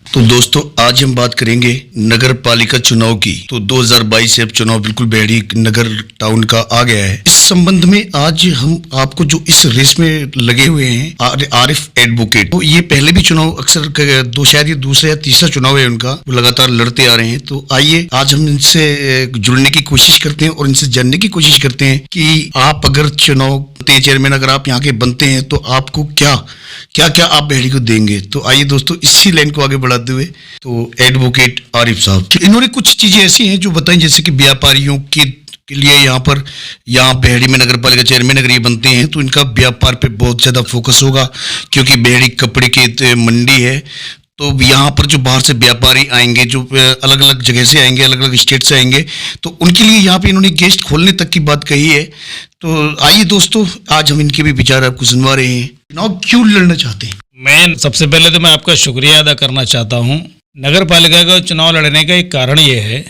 तो दोस्तों आज हम बात करेंगे नगर पालिका चुनाव की। तो 2022 से अब चुनाव बिल्कुल बेहड़ी नगर टाउन का आ गया है। इस संबंध में आज हम आपको जो इस रेस में लगे हुए हैं आरिफ एडवोकेट, तो ये पहले भी चुनाव अक्सर शायद ये दूसरा या तीसरा चुनाव है उनका, वो लगातार लड़ते आ रहे हैं। तो आइए आज हम इनसे जुड़ने की कोशिश करते हैं और इनसे जानने की कोशिश करते हैं कि आप अगर चुनाव चेयरमैन अगर आप यहाँ के बनते हैं तो आपको क्या क्या आप बेहड़ी को देंगे। तो आइए दोस्तों इसी लाइन को आगे बढ़ाते हुए तो एडवोकेट आरिफ साहब, इन्होंने कुछ चीजें ऐसी हैं जो बताएं, जैसे कि व्यापारियों के लिए यहाँ बेहड़ी में नगर पालिका चेयरमैन अगर ये बनते हैं तो इनका व्यापार पे बहुत ज्यादा फोकस होगा, क्योंकि बेहड़ी कपड़े की मंडी है। तो यहाँ पर जो बाहर से व्यापारी आएंगे, जो अलग अलग जगह से आएंगे, अलग अलग स्टेट से आएंगे, तो उनके लिए यहाँ पे इन्होंने गेस्ट खोलने तक की बात कही है। तो आइए दोस्तों आज हम इनके भी विचार आपको सुनवा रहे हैं। चुनाव क्यों लड़ना चाहते हैं? मैं सबसे पहले तो मैं आपका शुक्रिया अदा करना चाहता हूँ। नगर पालिका का चुनाव लड़ने का एक कारण ये है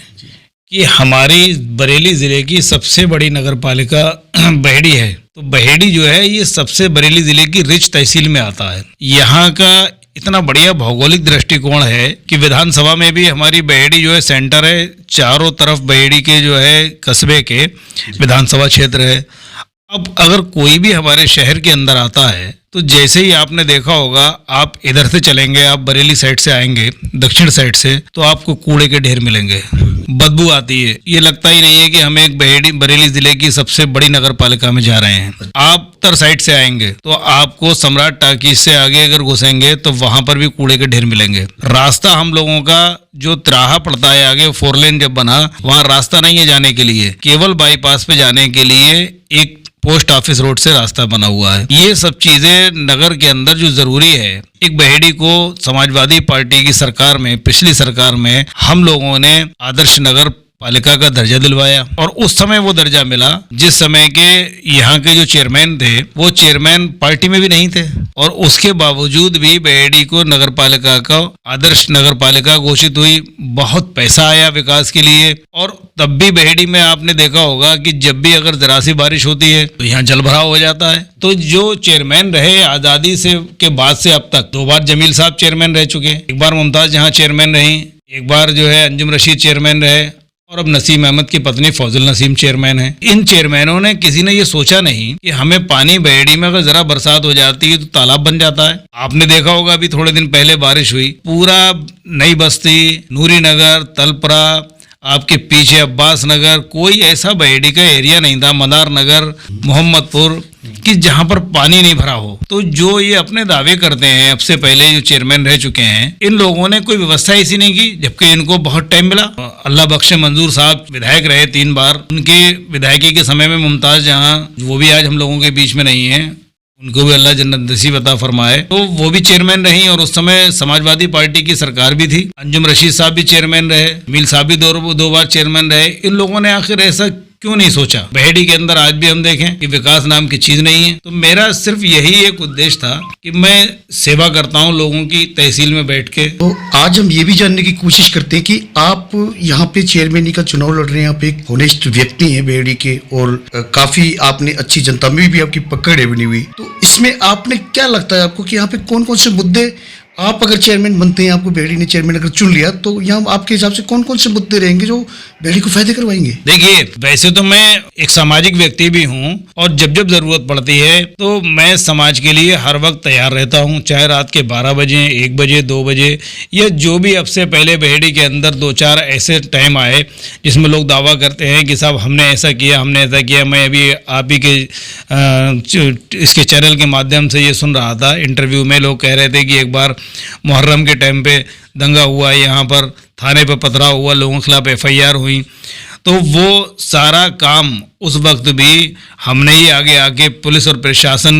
कि हमारी बरेली ज़िले की सबसे बड़ी नगर पालिका बेहड़ी है। तो बेहड़ी जो है ये सबसे बरेली ज़िले की रिच तहसील में आता है। यहाँ का इतना बढ़िया भौगोलिक दृष्टिकोण है कि विधानसभा में भी हमारी बेहड़ी जो है सेंटर है, चारों तरफ बेहड़ी के जो है कस्बे के विधानसभा क्षेत्र है। अब अगर कोई भी हमारे शहर के अंदर आता है तो जैसे ही आपने देखा होगा, आप इधर से चलेंगे, आप बरेली साइड से आएंगे दक्षिण साइड से, तो आपको कूड़े के ढेर मिलेंगे, बदबू आती है। ये लगता ही नहीं है कि हम एक बरेली जिले की सबसे बड़ी नगर पालिका में जा रहे हैं। आप उत्तर साइड से आएंगे तो आपको सम्राट टाकीज से आगे अगर घुसेंगे तो वहां पर भी कूड़े के ढेर मिलेंगे। रास्ता हम लोगों का जो तिराहा पड़ता है आगे, 4 लेन जब बना, वहां रास्ता नहीं है जाने के लिए, केवल बाईपास पे जाने के लिए एक पोस्ट ऑफिस रोड से रास्ता बना हुआ है। ये सब चीजें नगर के अंदर जो जरूरी है। एक बेहड़ी को समाजवादी पार्टी की सरकार में, पिछली सरकार में हम लोगों ने आदर्श नगर पालिका का दर्जा दिलवाया और उस समय वो दर्जा मिला जिस समय के यहाँ के जो चेयरमैन थे वो चेयरमैन पार्टी में भी नहीं थे, और उसके बावजूद भी बेहड़ी को नगर पालिका का आदर्श नगर पालिका घोषित हुई। बहुत पैसा आया विकास के लिए, और तब भी बेहड़ी में आपने देखा होगा कि जब भी अगर जरा सी बारिश होती है तो यहाँ जल भराव हो जाता है। तो जो चेयरमैन रहे आज़ादी से के बाद से अब तक 2 बार जमील साहब चेयरमैन रह चुके, एक बार मुमताज जहाँ चेयरमैन रही, एक बार जो है अंजुम रशीद चेयरमैन रहे, और अब नसीम अहमद की पत्नी फौजुल नसीम चेयरमैन है। इन चेयरमैनों ने किसी ने ये सोचा नहीं कि हमें पानी बेहड़ी में अगर जरा बरसात हो जाती है तो तालाब बन जाता है। आपने देखा होगा अभी थोड़े दिन पहले बारिश हुई, पूरा नई बस्ती, नूरी नगर, तलपरा, आपके पीछे अब्बास नगर, कोई ऐसा बेहड़ी का एरिया नहीं था, मदार नगर, मोहम्मदपुर, कि जहां पर पानी नहीं भरा हो। तो जो ये अपने दावे करते हैं, अब से पहले जो चेयरमैन रह चुके हैं, इन लोगों ने कोई व्यवस्था ऐसी नहीं की, जबकि इनको बहुत टाइम मिला। अल्लाह बख्शे मंजूर साहब विधायक रहे 3 बार, उनके विधायकी के समय में मुमताज जहां, वो भी आज हम लोगों के बीच में नहीं है, उनको भी अल्लाह जन्नत नसीब अता फरमाए, तो वो भी चेयरमैन रही और उस समय समाजवादी पार्टी की सरकार भी थी। अंजुम रशीद साहब भी चेयरमैन रहे, मील साहब भी 2 बार चेयरमैन रहे। इन लोगों ने आखिर ऐसा क्यों नहीं सोचा? बेहड़ी के अंदर आज भी हम देखें कि विकास नाम की चीज नहीं है। तो मेरा सिर्फ यही एक उद्देश्य था कि मैं सेवा करता हूं लोगों की तहसील में बैठ के। तो आज हम ये भी जानने की कोशिश करते हैं कि आप यहाँ पे चेयरमैनी का चुनाव लड़ रहे हैं, आप एक होनेस्ट व्यक्ति हैं बेहड़ी के, और काफी आपने अच्छी जनता में भी आपकी पकड़ है बनी हुई। तो इसमें आपने क्या लगता है आपको कि यहाँ पे कौन कौन से मुद्दे, आप अगर चेयरमैन बनते हैं, आपको बेहड़ी ने चेयरमैन अगर चुन लिया, तो यहाँ आपके हिसाब से कौन कौन से मुद्दे रहेंगे जो बेहड़ी को फायदे करवाएंगे? देखिए, वैसे तो मैं एक सामाजिक व्यक्ति भी हूँ और जब जब जरूरत पड़ती है तो मैं समाज के लिए हर वक्त तैयार रहता हूँ, चाहे रात के 12 बजे, 1 बजे, 2 बजे, या जो भी अब से पहले बेहड़ी के अंदर 2-4 ऐसे टाइम आए जिसमें लोग दावा करते हैं कि साहब हमने ऐसा किया, हमने ऐसा किया। मैं अभी आप ही के इसके चैनल के माध्यम से ये सुन रहा था, इंटरव्यू में लोग कह रहे थे कि एक बार मुहर्रम के टाइम पे दंगा हुआ, यहाँ पर थाने पे पथराव हुआ, लोगों के खिलाफ FIR हुई। तो वो सारा काम उस वक्त भी हमने ही आगे आके पुलिस और प्रशासन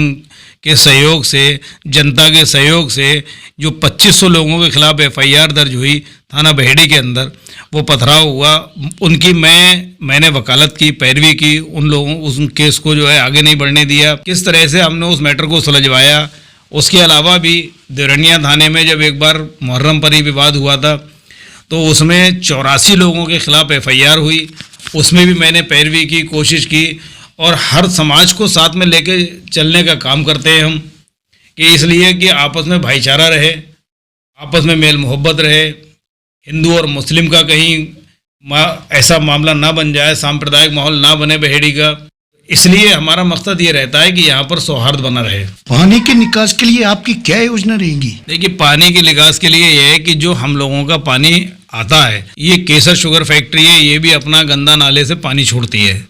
के सहयोग से, जनता के सहयोग से, जो 2500 लोगों के खिलाफ FIR दर्ज हुई थाना बेहड़ी के अंदर, वो पथराव हुआ, उनकी मैंने वकालत की, पैरवी की, उन लोगों उस केस को जो है आगे नहीं बढ़ने दिया। किस तरह से हमने उस मैटर को सुलझवाया। उसके अलावा भी देवरनिया थाने में जब एक बार मुहर्रम पर ही विवाद हुआ था तो उसमें 84 लोगों के खिलाफ FIR हुई, उसमें भी मैंने पैरवी की, कोशिश की, और हर समाज को साथ में लेके चलने का काम करते हैं हम, कि इसलिए कि आपस में भाईचारा रहे, आपस में मेल मोहब्बत रहे, हिंदू और मुस्लिम का कहीं ऐसा मामला ना बन जाए, सांप्रदायिक माहौल ना बने बहेड़ी का। इसलिए हमारा मकसद ये रहता है कि यहाँ पर सौहार्द बना रहे। पानी के निकास के लिए आपकी क्या योजना रहेगी? देखिए, पानी के निकास के लिए ये है कि जो हम लोगों का पानी आता है, ये केसर शुगर फैक्ट्री है, ये भी अपना गंदा नाले से पानी छोड़ती है।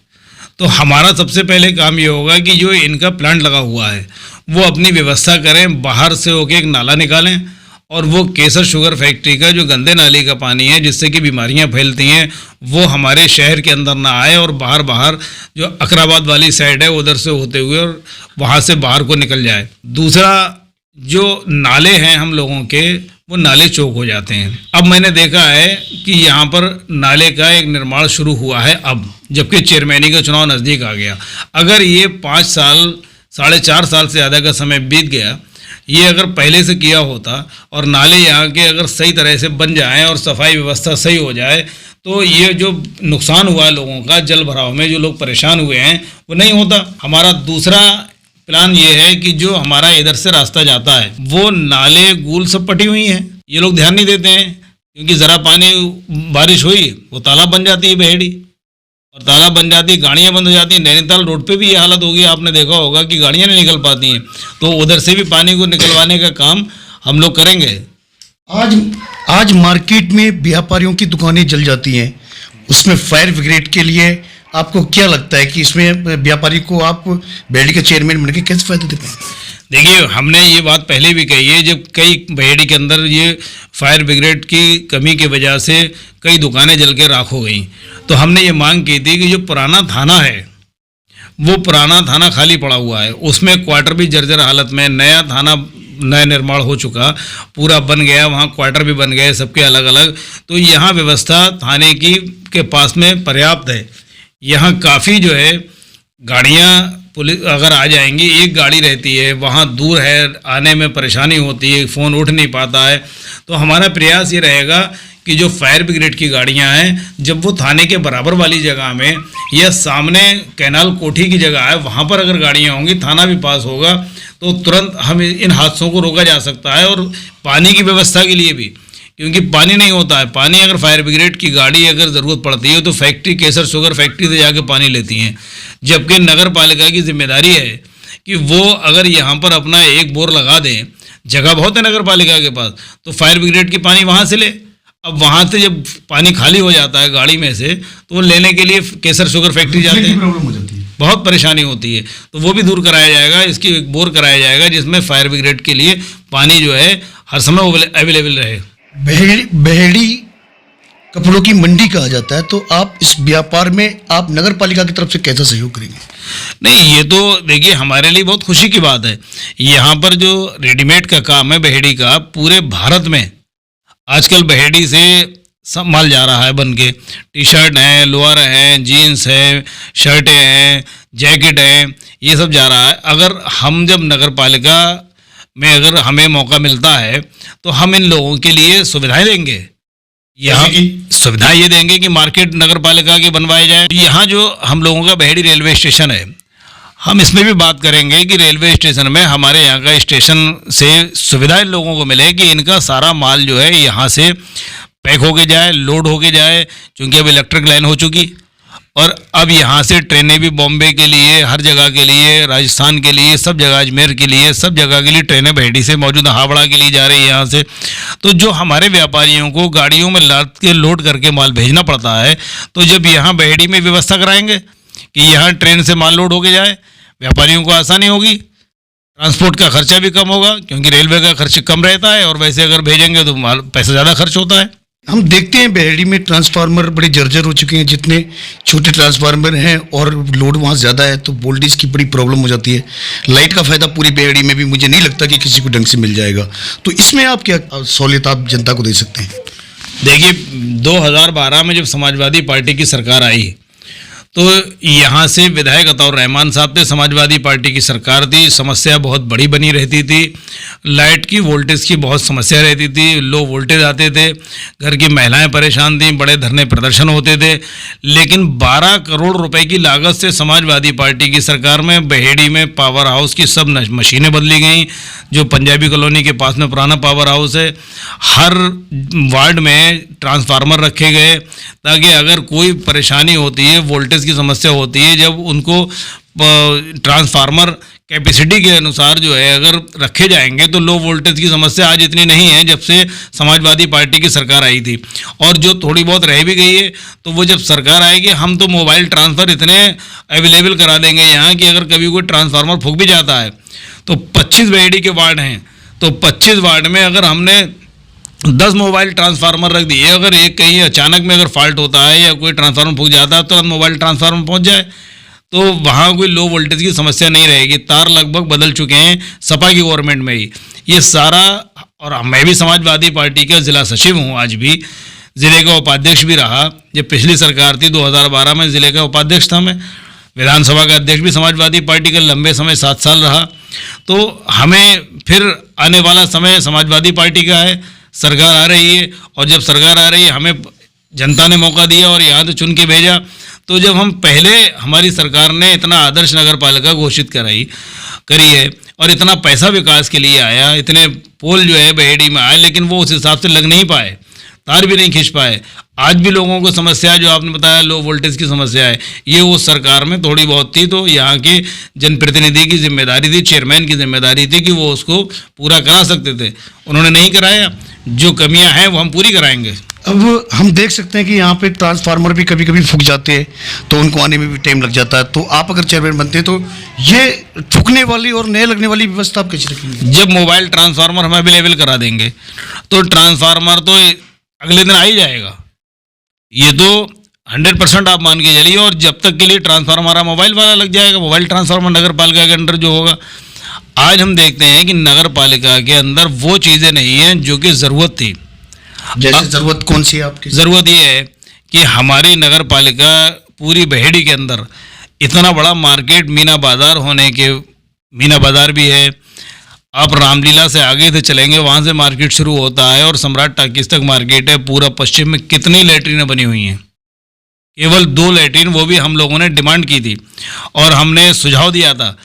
तो हमारा सबसे पहले काम ये होगा कि जो इनका प्लांट लगा हुआ है वो अपनी व्यवस्था करें, बाहर से होके एक नाला निकालें और वो केसर शुगर फैक्ट्री का जो गंदे नाले का पानी है जिससे कि बीमारियां फैलती हैं वो हमारे शहर के अंदर ना आए और बाहर बाहर जो अकराबाद वाली साइड है उधर से होते हुए और वहाँ से बाहर को निकल जाए। दूसरा, जो नाले हैं हम लोगों के, वो नाले चौक हो जाते हैं। अब मैंने देखा है कि यहाँ पर नाले का एक निर्माण शुरू हुआ है अब, जबकि चेयरमैनी का चुनाव नज़दीक आ गया। अगर ये 5 साल 4.5 साल से ज़्यादा का समय बीत गया, ये अगर पहले से किया होता और नाले यहाँ के अगर सही तरह से बन जाएं और सफाई व्यवस्था सही हो जाए तो ये जो नुकसान हुआ है लोगों का जल भराव में, जो लोग परेशान हुए हैं, वो नहीं होता। हमारा दूसरा प्लान ये है कि जो हमारा इधर से रास्ता जाता है वो नाले गूल सब पटी हुई हैं, ये लोग ध्यान नहीं देते हैं क्योंकि ज़रा पानी बारिश हुई वो तालाब बन जाती है बहेड़ी, और तालाब बन जाती है, गाड़ियाँ बंद हो जाती हैं। नैनीताल रोड पे भी ये हालत होगी, आपने देखा होगा कि गाड़ियाँ नहीं निकल पाती हैं। तो उधर से भी पानी को निकलवाने का काम हम लोग करेंगे। आज मार्केट में व्यापारियों की दुकानें जल जाती हैं, उसमें फायर ब्रिगेड के लिए आपको क्या लगता है कि इसमें व्यापारी को आप बहेड़ी के चेयरमैन बन के कैसे फायदा दे पाएंगे? देखिए, हमने ये बात पहले भी कही है, जब कई बहेड़ी के अंदर ये फायर ब्रिगेड की कमी की वजह से कई दुकानें जल के राख हो गई, तो हमने ये मांग की थी कि जो पुराना थाना है वो पुराना थाना खाली पड़ा हुआ है, उसमें क्वार्टर भी जर्जर हालत में, नया थाना नया निर्माण हो चुका, पूरा बन गया, वहाँ क्वार्टर भी बन गए सबके अलग अलग। तो यहाँ व्यवस्था थाने की के पास में पर्याप्त है। यहाँ काफ़ी जो है गाड़ियाँ पुलिस अगर आ जाएंगी, एक गाड़ी रहती है, वहाँ दूर है, आने में परेशानी होती है, फ़ोन उठ नहीं पाता है। तो हमारा प्रयास ये रहेगा कि जो फायर ब्रिगेड की गाड़ियाँ हैं, जब वो थाने के बराबर वाली जगह में या सामने कैनाल कोठी की जगह है वहाँ पर अगर गाड़ियाँ होंगी, थाना भी पास होगा, तो तुरंत हम इन हादसों को रोका जा सकता है। और पानी की व्यवस्था के लिए भी, क्योंकि पानी नहीं होता है, पानी अगर फायर ब्रिगेड की गाड़ी अगर ज़रूरत पड़ती है तो फैक्ट्री केसर शुगर फैक्ट्री से जाके पानी लेती हैं, जबकि नगर पालिका की जिम्मेदारी है कि वो अगर यहाँ पर अपना एक बोर लगा दें, जगह बहुत है नगर पालिका के पास, तो फायर ब्रिगेड की पानी वहाँ से ले। अब वहाँ से जब पानी खाली हो जाता है गाड़ी में से, तो वो लेने के लिए केसर शुगर फैक्ट्री जाते हैं, प्रॉब्लम हो जाती है, बहुत परेशानी होती है। तो वो भी दूर कराया जाएगा, इसकी एक बोर कराया जाएगा जिसमें फायर ब्रिगेड के लिए पानी जो है हर समय अवेलेबल रहे। बहेड़ी कपड़ों की मंडी कहा जाता है, तो आप इस व्यापार में आप नगर पालिका की तरफ से कैसा सहयोग करेंगे? नहीं, ये तो देखिए हमारे लिए बहुत खुशी की बात है। यहाँ पर जो रेडीमेड का काम है बहेड़ी का, पूरे भारत में आजकल बहेड़ी से सब माल जा रहा है बन के। टी शर्ट हैं, लोअर हैं, जीन्स हैं, शर्टें हैं, जैकेट हैं, ये सब जा रहा है। अगर हम जब नगर पालिका में अगर हमें मौका मिलता है तो हम इन लोगों के लिए सुविधाएं देंगे। यहाँ सुविधा ये देंगे कि मार्केट नगर पालिका के बनवाए जाए। यहाँ जो हम लोगों का बहेड़ी रेलवे स्टेशन है, हम इसमें भी बात करेंगे कि रेलवे स्टेशन में हमारे यहाँ का स्टेशन से सुविधा इन लोगों को मिले कि इनका सारा माल जो है यहाँ से पैक होके जाए, लोड होके जाए, क्योंकि अब इलेक्ट्रिक लाइन हो चुकी और अब यहाँ से ट्रेनें भी बॉम्बे के लिए, हर जगह के लिए, राजस्थान के लिए, सब जगह, अजमेर के लिए, सब जगह के लिए ट्रेनें बहेड़ी से मौजूद हावड़ा के लिए जा रही है यहाँ से। तो जो हमारे व्यापारियों को गाड़ियों में लाद के लोड करके माल भेजना पड़ता है, तो जब यहाँ बहेड़ी में व्यवस्था कराएंगे कि यहाँ ट्रेन से माल लोड होके जाए, व्यापारियों को आसानी होगी, ट्रांसपोर्ट का खर्चा भी कम होगा, क्योंकि रेलवे का खर्च कम रहता है और वैसे अगर भेजेंगे तो माल पैसा ज़्यादा खर्च होता है। हम देखते हैं बहेड़ी में ट्रांसफार्मर बड़े जर्जर हो चुके हैं, जितने छोटे ट्रांसफार्मर हैं और लोड वहाँ ज़्यादा है तो वोल्टेज की बड़ी प्रॉब्लम हो जाती है। लाइट का फ़ायदा पूरी बहेड़ी में भी मुझे नहीं लगता कि किसी को ढंग से मिल जाएगा, तो इसमें आप क्या सहूलियत आप जनता को दे सकते हैं? देखिए, 2012 में जब समाजवादी पार्टी की सरकार आई तो यहाँ से विधायक अताउर रहमान साहब थे, समाजवादी पार्टी की सरकार थी, समस्या बहुत बड़ी बनी रहती थी, लाइट की वोल्टेज की बहुत समस्या रहती थी, लो वोल्टेज आते थे, घर की महिलाएं परेशान थीं, बड़े धरने प्रदर्शन होते थे। लेकिन 12 करोड़ रुपए की लागत से समाजवादी पार्टी की सरकार में बहेड़ी में पावर हाउस की सब मशीनें बदली गई, जो पंजाबी कॉलोनी के पास में पुराना पावर हाउस है। हर वार्ड में ट्रांसफार्मर रखे गए ताकि अगर कोई परेशानी होती है, वोल्टेज की समस्या होती है, जब उनको ट्रांसफार्मर कैपेसिटी के अनुसार जो है अगर रखे जाएंगे तो लो वोल्टेज की समस्या आज इतनी नहीं है जब से समाजवादी पार्टी की सरकार आई थी। और जो थोड़ी बहुत रह भी गई है तो वो जब सरकार आएगी, हम तो मोबाइल ट्रांसफ़र इतने अवेलेबल करा देंगे यहाँ कि अगर कभी कोई ट्रांसफार्मर फूक भी जाता है तो 25 बहेड़ी के वार्ड हैं, तो 25 वार्ड में अगर हमने 10 मोबाइल ट्रांसफार्मर रख दिए, अगर एक कहीं अचानक में अगर फॉल्ट होता है या कोई ट्रांसफार्मर फूक जाता है तो मोबाइल ट्रांसफार्मर पहुंच जाए, तो वहाँ कोई लो वोल्टेज की समस्या नहीं रहेगी। तार लगभग बदल चुके हैं सपा की गवर्नमेंट में ही ये सारा। और मैं भी समाजवादी पार्टी का ज़िला सचिव हूँ, आज भी ज़िले का उपाध्यक्ष भी रहा। जब पिछली सरकार थी 2012 में ज़िले का उपाध्यक्ष था मैं, विधानसभा का अध्यक्ष भी समाजवादी पार्टी का लंबे समय 7 साल रहा। तो हमें फिर आने वाला समय समाजवादी पार्टी का है, सरकार आ रही है, और जब सरकार आ रही है हमें जनता ने मौका दिया और यहाँ से चुन के भेजा। तो जब हम पहले हमारी सरकार ने इतना आदर्श नगर पालिका घोषित करी है और इतना पैसा विकास के लिए आया, इतने पोल जो है बहेड़ी में आए, लेकिन वो उस हिसाब से लग नहीं पाए, तार भी नहीं खींच पाए। आज भी लोगों को समस्या जो आपने बताया लो वोल्टेज की समस्या है, ये उस सरकार में थोड़ी बहुत थी, तो यहाँ के जनप्रतिनिधि की जिम्मेदारी थी, चेयरमैन की जिम्मेदारी थी कि वो उसको पूरा करा सकते थे। उन्होंने नहीं कराया, जो कमियां हैं वो हम पूरी कराएंगे। अब हम देख सकते हैं कि यहाँ पे ट्रांसफार्मर भी कभी कभी फूक जाते हैं तो उनको आने में भी टाइम लग जाता है। तो आप अगर चेयरमैन बनते हैं तो ये फूकने वाली और नए लगने वाली व्यवस्था आप कैसे रखेंगे? जब मोबाइल ट्रांसफार्मर हम अवेलेबल करा देंगे तो ट्रांसफार्मर तो अगले दिन आ ही जाएगा, ये तो 100% आप मान के चलिए। और जब तक के लिए ट्रांसफार्मर हमारा मोबाइल वाला लग जाएगा, मोबाइल ट्रांसफार्मर नगर पालिका के अंदर जो होगा। आज हम देखते हैं कि नगर पालिका के अंदर वो चीज़ें नहीं हैं जो कि ज़रूरत थी। जैसे ज़रूरत कौन सी है आपकी? ज़रूरत ये है कि हमारी नगर पालिका पूरी बहेड़ी के अंदर इतना बड़ा मार्केट, मीना बाज़ार भी है। आप रामलीला से आगे से चलेंगे, वहाँ से मार्केट शुरू होता है और सम्राट टाकीज तक मार्केट है। पूरा पश्चिम में कितनी लैट्रीनें बनी हुई हैं, केवल 2 लैट्रीन, वो भी हम लोगों ने डिमांड की थी और हमने सुझाव दिया था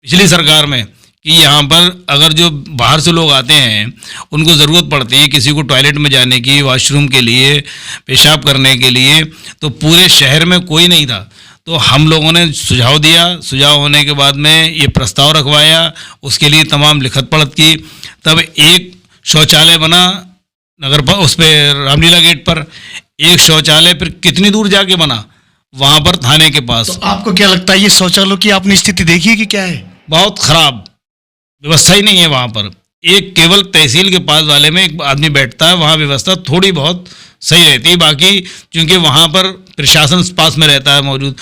पिछली सरकार में कि यहाँ पर अगर जो बाहर से लोग आते हैं उनको ज़रूरत पड़ती है किसी को टॉयलेट में जाने की, वॉशरूम के लिए, पेशाब करने के लिए, तो पूरे शहर में कोई नहीं था। तो हम लोगों ने सुझाव दिया, सुझाव होने के बाद में ये प्रस्ताव रखवाया, उसके लिए तमाम लिखत पढ़त की, तब एक शौचालय बना नगर पर, उस पर रामलीला गेट पर एक शौचालय, फिर कितनी दूर जाके बना, वहाँ पर थाने के पास। तो आपको क्या लगता है ये शौचालयों की आपने स्थिति देखी है कि क्या है? बहुत खराब व्यवस्था ही नहीं है वहाँ पर। एक केवल तहसील के पास वाले में एक आदमी बैठता है, वहाँ व्यवस्था थोड़ी बहुत सही रहती है, बाकी चूँकि वहाँ पर प्रशासन पास में रहता है मौजूद।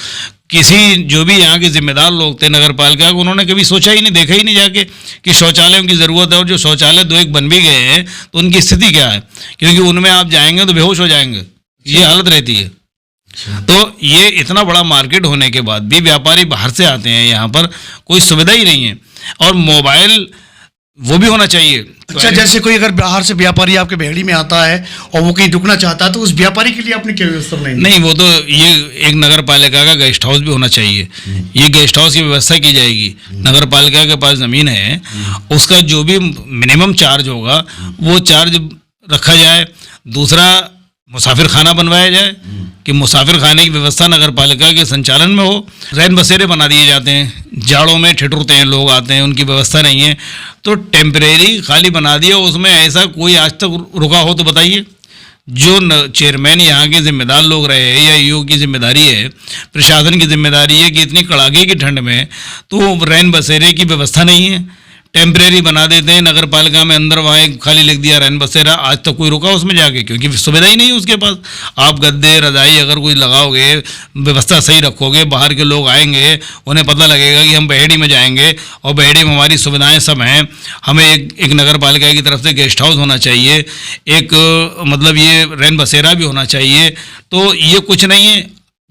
किसी जो भी यहाँ के जिम्मेदार लोग थे नगर पालिका, उन्होंने कभी सोचा ही नहीं, देखा ही नहीं जाके कि शौचालयों की ज़रूरत है। और जो शौचालय 2-1 बन भी गए हैं तो उनकी स्थिति क्या है, क्योंकि उनमें आप जाएंगे तो बेहोश हो जाएंगे, ये हालत रहती है। तो ये इतना बड़ा मार्केट होने के बाद भी व्यापारी बाहर से आते हैं, यहाँ पर कोई सुविधा ही नहीं है। और मोबाइल वो भी होना चाहिए। अच्छा, जैसे कोई अगर बाहर से व्यापारी आपके बहेड़ी में आता है और वो कहीं रुकना चाहता है तो उस व्यापारी के लिए आपने क्या व्यवस्था बनाई? नहीं, वो तो ये एक नगर पालिका का गेस्ट हाउस भी होना चाहिए। ये गेस्ट हाउस की व्यवस्था की जाएगी। नगर पालिका के पास ज़मीन है, उसका जो भी मिनिमम चार्ज होगा वो चार्ज रखा जाए। दूसरा, मुसाफिर खाना बनवाया जाए कि मुसाफिर खाने की व्यवस्था नगर पालिका के संचालन में हो। रैन बसेरे बना दिए जाते हैं, जाड़ों में ठिठुरते हैं लोग, आते हैं, उनकी व्यवस्था नहीं है, तो टेम्परेरी खाली बना दिया। उसमें ऐसा कोई आज तक रुका हो तो बताइए। जो चेयरमैन यहाँ के जिम्मेदार लोग रहे हैं या ईओ की जिम्मेदारी है, प्रशासन की जिम्मेदारी है कि इतनी कड़ाके की ठंड में तो रैन बसेरे की व्यवस्था नहीं है, टेम्परेरी बना देते हैं। नगर पालिका में अंदर वहाँ एक खाली लिख दिया रैन बसेरा, आज तक कोई रुका उसमें जाके, क्योंकि सुविधा ही नहीं है उसके पास। आप गद्दे रजाई अगर कोई लगाओगे, व्यवस्था सही रखोगे, बाहर के लोग आएंगे, उन्हें पता लगेगा कि हम बहेड़ी में जाएंगे और बहेड़ी में हमारी सुविधाएं सब हैं। हमें एक नगर पालिका की तरफ से गेस्ट हाउस होना चाहिए, एक मतलब ये रैन बसेरा भी होना चाहिए। तो ये कुछ नहीं है,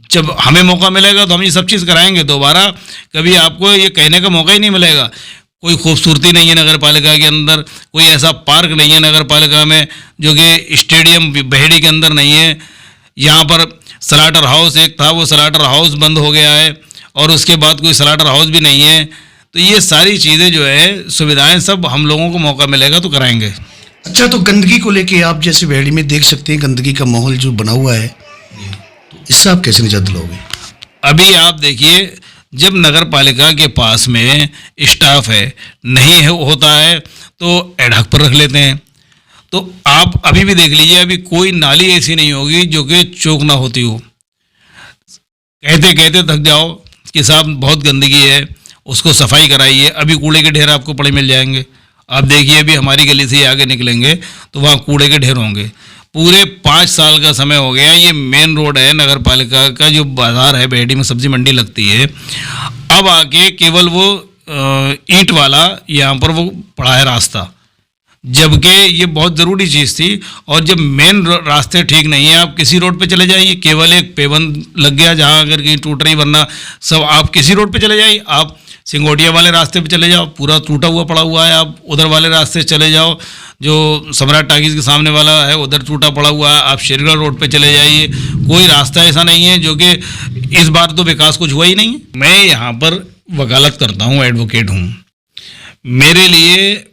जब हमें मौका मिलेगा तो हम ये सब चीज़ कराएंगे। दोबारा कभी आपको ये कहने का मौका ही नहीं मिलेगा। कोई खूबसूरती नहीं है नगर पालिका के अंदर, कोई ऐसा पार्क नहीं है नगर पालिका में जो कि स्टेडियम बहेड़ी के अंदर नहीं है। यहाँ पर स्लाटर हाउस एक था, वो स्लाटर हाउस बंद हो गया है और उसके बाद कोई स्लाटर हाउस भी नहीं है। तो ये सारी चीज़ें जो है सुविधाएं सब हम लोगों को मौका मिलेगा तो कराएंगे। अच्छा, तो गंदगी को लेके आप जैसे बहेड़ी में देख सकते हैं गंदगी का माहौल जो बना हुआ है, तो इससे आप कैसे निजात दिलाओगे? अभी आप देखिए, जब नगर पालिका के पास में स्टाफ है नहीं है होता है तो एडहक पर रख लेते हैं। तो आप अभी भी देख लीजिए, अभी कोई नाली ऐसी नहीं होगी जो कि चौक ना होती हो। कहते कहते थक जाओ कि साहब बहुत गंदगी है, उसको सफाई कराइए। अभी कूड़े के ढेर आपको पड़े मिल जाएंगे। आप देखिए, अभी हमारी गली से आगे निकलेंगे तो वहाँ कूड़े के ढेर होंगे। पूरे 5 साल का समय हो गया। ये मेन रोड है नगर पालिका का, जो बाजार है बहेड़ी में सब्जी मंडी लगती है। अब आके केवल वो ईंट वाला यहाँ पर वो पड़ा है रास्ता, जबकि ये बहुत ज़रूरी चीज़ थी। और जब मेन रास्ते ठीक नहीं है, आप किसी रोड पे चले जाइए, केवल एक पेबंद लग गया जहाँ अगर कहीं टूट रही, वरना सब आप किसी रोड पे चले जाइए। आप सिंगोटिया वाले रास्ते पे चले जाओ, पूरा टूटा हुआ पड़ा हुआ है। आप उधर वाले रास्ते चले जाओ, जो सम्राट टाकीज के सामने वाला है उधर टूटा पड़ा हुआ है। आप शेरगढ़ रोड पे चले जाइए, कोई रास्ता ऐसा नहीं है जो कि इस बार तो विकास कुछ हुआ ही नहीं है। मैं यहाँ पर वकालत करता हूँ, एडवोकेट हूँ। मेरे लिए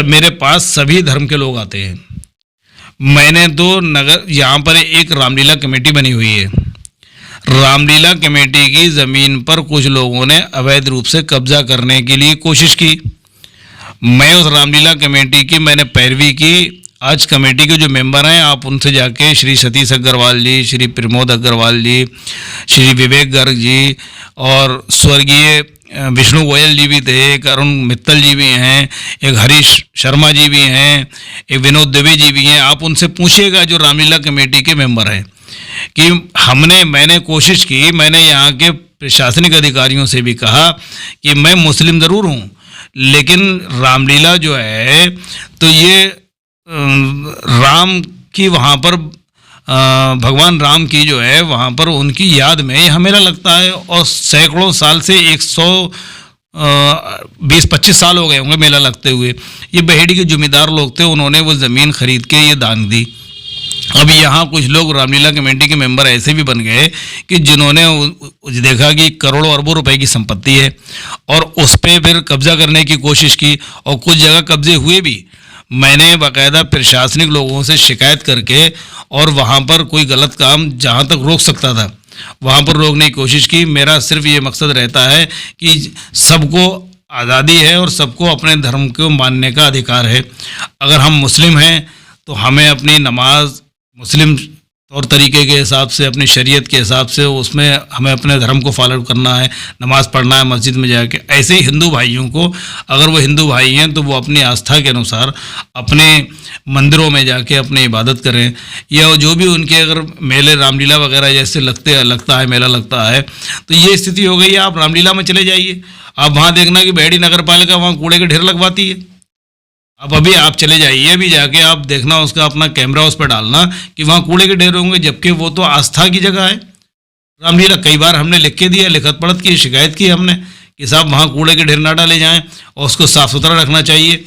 मेरे पास सभी धर्म के लोग आते हैं। मैंने तो नगर यहाँ पर एक रामलीला कमेटी बनी हुई है। रामलीला कमेटी की ज़मीन पर कुछ लोगों ने अवैध रूप से कब्जा करने के लिए कोशिश की। मैं उस रामलीला कमेटी की मैंने पैरवी की। आज कमेटी के जो मेंबर हैं, आप उनसे जाके श्री सतीश अग्रवाल जी, श्री प्रमोद अग्रवाल जी, श्री विवेक गर्ग जी और स्वर्गीय विष्णु गोयल जी भी थे, एक अरुण मित्तल जी भी हैं, एक हरीश शर्मा जी भी हैं, एक विनोद दुबे जी भी हैं। आप उनसे पूछिएगा जो रामलीला कमेटी के मेंबर हैं कि मैंने कोशिश की। मैंने यहाँ के प्रशासनिक अधिकारियों से भी कहा कि मैं मुस्लिम ज़रूर हूँ, लेकिन रामलीला जो है तो ये राम की वहाँ पर भगवान राम की जो है वहाँ पर उनकी याद में यह मेला लगता है। और सैकड़ों साल से 120-25 साल हो गए होंगे मेला लगते हुए। ये बहेड़ी के जमींदार लोग थे, उन्होंने वो ज़मीन खरीद के ये दान दी। अब यहाँ कुछ लोग रामलीला कमेटी के मेंबर ऐसे भी बन गए कि जिन्होंने देखा कि करोड़ों अरबों रुपए की संपत्ति है और उस पर फिर कब्जा करने की कोशिश की और कुछ जगह कब्जे हुए भी। मैंने बाकायदा प्रशासनिक लोगों से शिकायत करके और वहाँ पर कोई गलत काम जहाँ तक रोक सकता था वहाँ पर रोकने की कोशिश की। मेरा सिर्फ ये मकसद रहता है कि सबको आज़ादी है और सबको अपने धर्म को मानने का अधिकार है। अगर हम मुस्लिम हैं तो हमें अपनी नमाज मुस्लिम तौर तरीके के हिसाब से, अपनी शरीयत के हिसाब से उसमें हमें अपने धर्म को फॉलो करना है, नमाज़ पढ़ना है मस्जिद में जाके। ऐसे ही हिंदू भाइयों को, अगर वो हिंदू भाई हैं तो वो अपनी आस्था के अनुसार अपने मंदिरों में जाके अपनी इबादत करें। या जो भी उनके अगर मेले रामलीला वगैरह जैसे लगता है, मेला लगता है, तो ये स्थिति हो गई है। आप रामलीला में चले जाइए, आप वहाँ देखना कि बहेड़ी नगर पालिका वहाँ कूड़े के ढेर लगवाती है। अब अभी आप चले जाइए, अभी जाके आप देखना, उसका अपना कैमरा उस पर डालना कि वहाँ कूड़े के ढेर होंगे, जबकि वो तो आस्था की जगह है रामलीला। कई बार हमने लिख के दिया, लिखत पढ़त की शिकायत की हमने कि साहब वहाँ कूड़े के ढेर ना डाले जाएं और उसको साफ़ सुथरा रखना चाहिए।